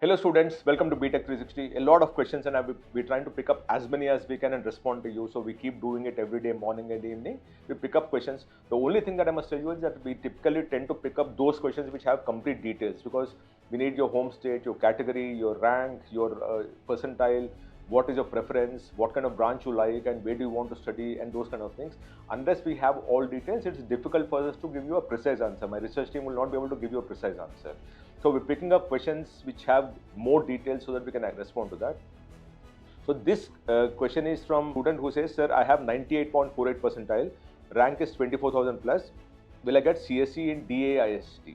Hello students, welcome to Btech360. A lot of questions and we're trying to pick up as many as we can and respond to you. So we keep doing it every day, morning and evening. We pick up questions. The only thing that I must tell you is that we typically tend to pick up those questions which have complete details because we need your home state, your category, your rank, your percentile, what is your preference, what kind of branch you like and where do you want to study and those kind of things. Unless we have all details, it's difficult for us to give you a precise answer. My research team will not be able to give you a precise answer. So we're picking up questions which have more details so that we can respond to that. So this question is from a student who says, sir, I have 98.48 percentile, rank is 24,000 plus. Will I get CSE in DAIICT,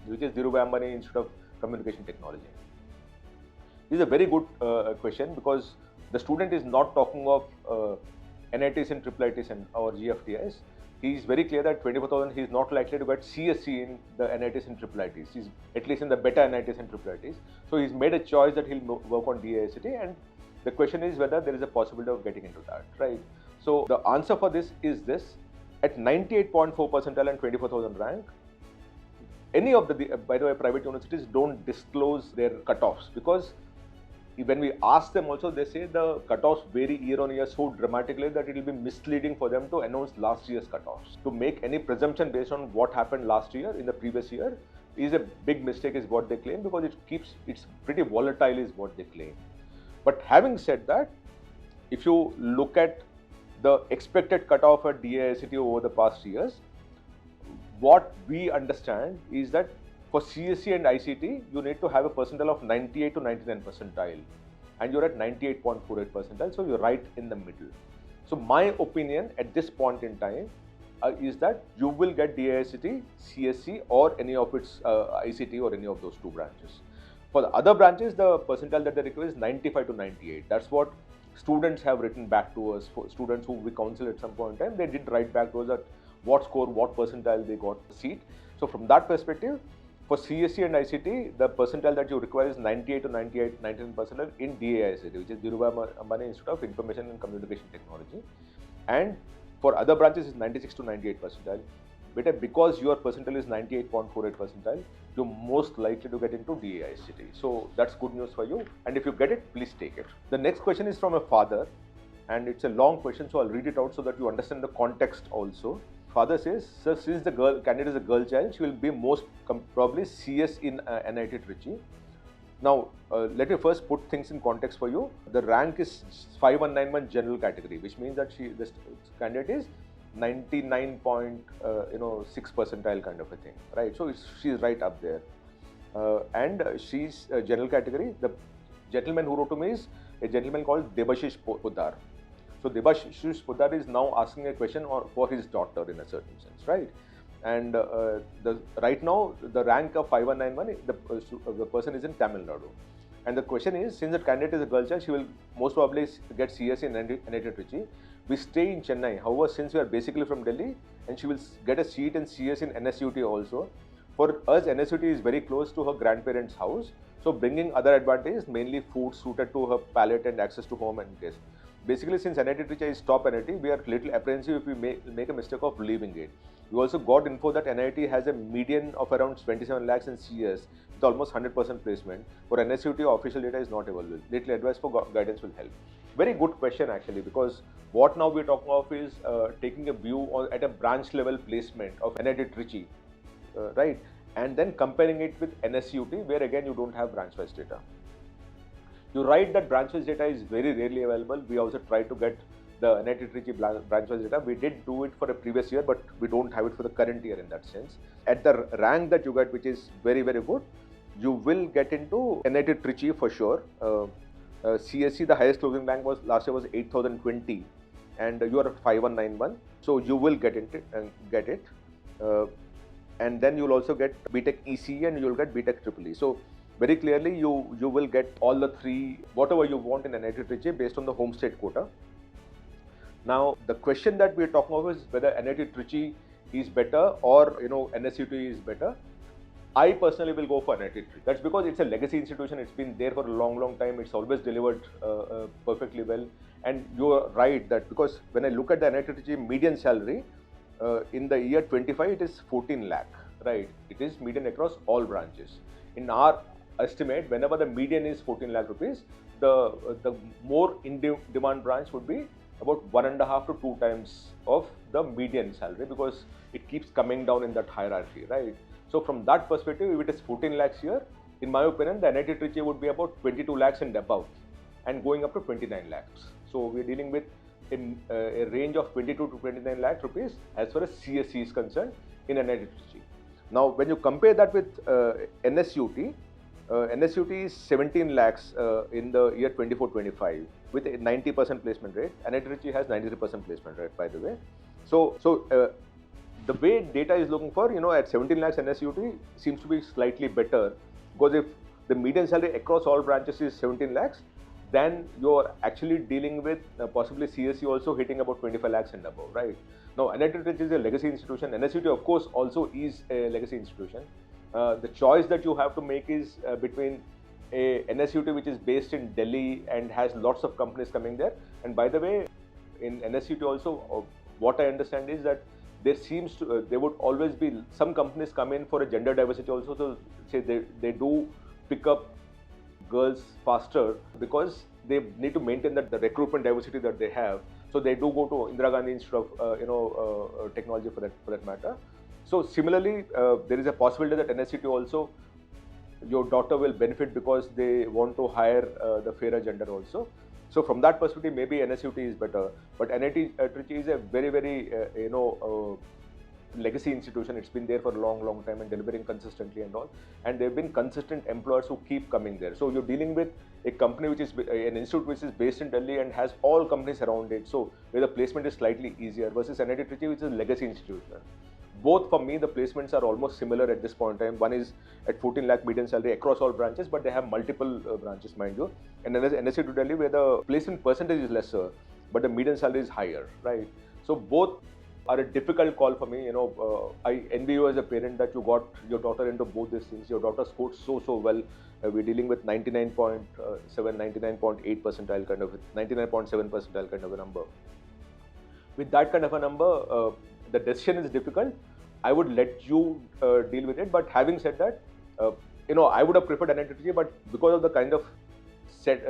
which is Dhirubhai Ambani Institute of Communication Technology? This is a very good question because the student is not talking of NITs and IIITs or GFTIs. He is very clear that 24,000 he is not likely to get CSE in the NITs and IIITs. He's at least in the better NITs and IIITs. So he's made a choice that he'll work on DAIICT, and the question is whether there is a possibility of getting into that, right? So the answer for this is this: at 98.4 percentile and 24,000 rank, any of the, by the way, private universities don't disclose their cutoffs because when we ask them also, they say the cutoffs vary year on year so dramatically that it will be misleading for them to announce last year's cutoffs. To make any presumption based on what happened last year in the previous year is a big mistake is what they claim because it's pretty volatile is what they claim. But having said that, if you look at the expected cutoff at DAIICT over the past years, what we understand is that for CSE and ICT, you need to have a percentile of 98 to 99 percentile, and you're at 98.48 percentile, so you're right in the middle. So my opinion at this point in time is that you will get DAIICT, CSE, or any of its ICT or any of those two branches. For the other branches, the percentile that they require is 95 to 98. That's what students have written back to us. For students who we counsel at some point in time, they did write back to us at what score, what percentile they got the seat. So from that perspective, for CSE and ICT, the percentile that you require is 98 to 99 percentile in DAIICT, which is Dhirubhai Ambani Institute of Information and Communication Technology. And for other branches, is 96 to 98 percentile. But because your percentile is 98.48 percentile, you're most likely to get into DAIICT. So that's good news for you. And if you get it, please take it. The next question is from a father, and it's a long question, so I'll read it out so that you understand the context also. Father says, sir, since the candidate is a girl child, she will be most probably CS in NIT Trichy. Now, let me first put things in context for you. The rank is 5191 general category, which means that this candidate is 99.6 percentile kind of a thing, right? So she's right up there, and she's a general category. The gentleman who wrote to me is a gentleman called Debashish Poddar. So Debashish Poddar is now asking a question for his daughter in a certain sense, right? And right now the rank of 5191, the person is in Tamil Nadu. And the question is, since the candidate is a girl child, she will most probably get CS in NIT Trichy. We stay in Chennai. However, since we are basically from Delhi, and she will get a seat in CS in NSUT also. For us, NSUT is very close to her grandparents' house. So bringing other advantages, mainly food suited to her palate and access to home and guest. Basically, since NIT Trichy is top NIT, we are little apprehensive if we make a mistake of leaving it. We also got info that NIT has a median of around 27 lakhs in CS with almost 100% placement. For NSUT, official data is not available. Little advice for guidance will help. Very good question actually, because what now we're talking of is taking a view at a branch level placement of NIT Trichy, right? And then comparing it with NSUT, where again you don't have branch wise data. You're right that branch-wise data is very rarely available. We also tried to get the NIT Trichy branch-wise data. We did do it for a previous year, but we don't have it for the current year in that sense. At the rank that you get, which is very, very good, you will get into NIT Trichy for sure. CSE, the highest closing rank was last year was 8,020, and you are at 5191. So you will get it. And then you'll also get Btech ECE and you'll get Btech360. So very clearly, you will get all the three, whatever you want in NIT Trichy based on the home state quota. Now, the question that we are talking about is whether NIT Trichy is better or NSUT is better. I personally will go for NIT Trichy. That's because it's a legacy institution. It's been there for a long, long time. It's always delivered perfectly well. And you're right that because when I look at the NIT Trichy median salary in the year 25, it is 14 lakh, right? It is median across all branches. In our estimate whenever the median is 14 lakh rupees, the more in-demand branch would be about 1.5 to 2 times of the median salary, because it keeps coming down in that hierarchy, right? So from that perspective, if it is 14 lakhs here, in my opinion, the NIT Trichy would be about 22 lakhs and above, and going up to 29 lakhs. So we're dealing with a range of 22 to 29 lakh rupees as far as CSE is concerned in NIT Trichy. Now, when you compare that with NSUT, NSUT is 17 lakhs in the year 24-25 with a 90% placement rate. NIT Trichy has 93% placement rate, by the way. So the way data is looking for, at 17 lakhs NSUT seems to be slightly better, because if the median salary across all branches is 17 lakhs, then you're actually dealing with possibly CSE also hitting about 25 lakhs and above, right? Now, NIT Trichy is a legacy institution. NSUT, of course, also is a legacy institution. The choice that you have to make is between a NSUT which is based in Delhi and has lots of companies coming there. And by the way, in NSUT also, what I understand is that there would always be some companies come in for a gender diversity also. So say they do pick up girls faster because they need to maintain the recruitment diversity that they have. So they do go to Indira Gandhi Institute of Technology for that matter. So similarly, there is a possibility that NSUT also, your daughter will benefit because they want to hire the fairer gender also. So from that perspective, maybe NSUT is better. But NIT Trichy is a very, very legacy institution. It's been there for a long, long time and delivering consistently and all. And they've been consistent employers who keep coming there. So you're dealing with a company which is an institute which is based in Delhi and has all companies around it. So where the placement is slightly easier versus NIT Trichy, which is a legacy institution. Both for me, the placements are almost similar at this point in time. One is at 14 lakh median salary across all branches, but they have multiple branches, mind you. And then there's NSUT Delhi, where the placement percentage is lesser, but the median salary is higher, right? So both are a difficult call for me. I envy you as a parent that you got your daughter into both these things. Your daughter scored so well. We're dealing with 99.7, 99.8 percentile kind of, 99.7 percentile kind of a number. With that kind of a number, the decision is difficult. I would let you deal with it. But having said that, I would have preferred NIT Trichy, but because of the kind of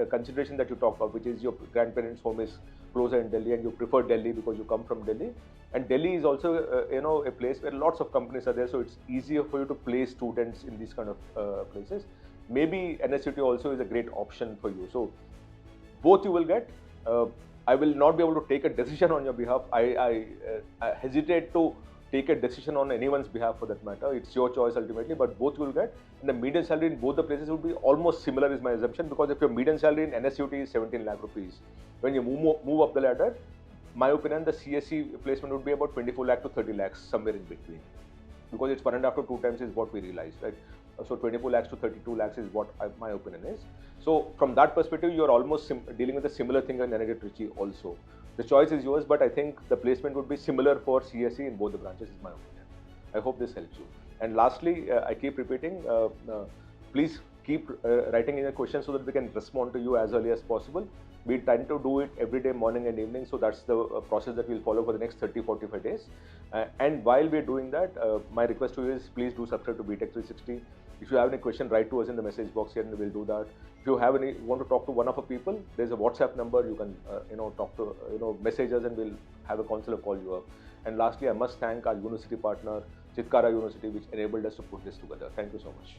consideration that you talked about, which is your grandparents' home is closer in Delhi and you prefer Delhi because you come from Delhi. And Delhi is also, a place where lots of companies are there. So it's easier for you to place students in these kind of places. Maybe NSUT also is a great option for you. So both you will get. I will not be able to take a decision on your behalf. I hesitate to take a decision on anyone's behalf for that matter. It's your choice ultimately, but both you will get. And the median salary in both the places would be almost similar is my assumption, because if your median salary in NSUT is 17 lakh rupees, when you move up the ladder, my opinion, the CSE placement would be about 24 lakh to 30 lakhs, somewhere in between. Because it's 1.5 to 2 times is what we realized, right? So 24 lakhs to 32 lakhs is what my opinion is. So from that perspective, you're almost dealing with a similar thing in NIT Trichy also. The choice is yours, but I think the placement would be similar for CSE in both the branches is my opinion. I hope this helps you. And lastly, I keep repeating, please keep writing in your questions so that we can respond to you as early as possible. We tend to do it every day, morning and evening. So that's the process that we'll follow for the next 30-45 days. And while we're doing that, my request to you is please do subscribe to Btech360. If you have any question, write to us in the message box here and we'll do that. If you want to talk to one of our people, there's a WhatsApp number. You can, talk to, message us and we'll have a counselor call you up. And lastly, I must thank our university partner, Chitkara University, which enabled us to put this together. Thank you so much.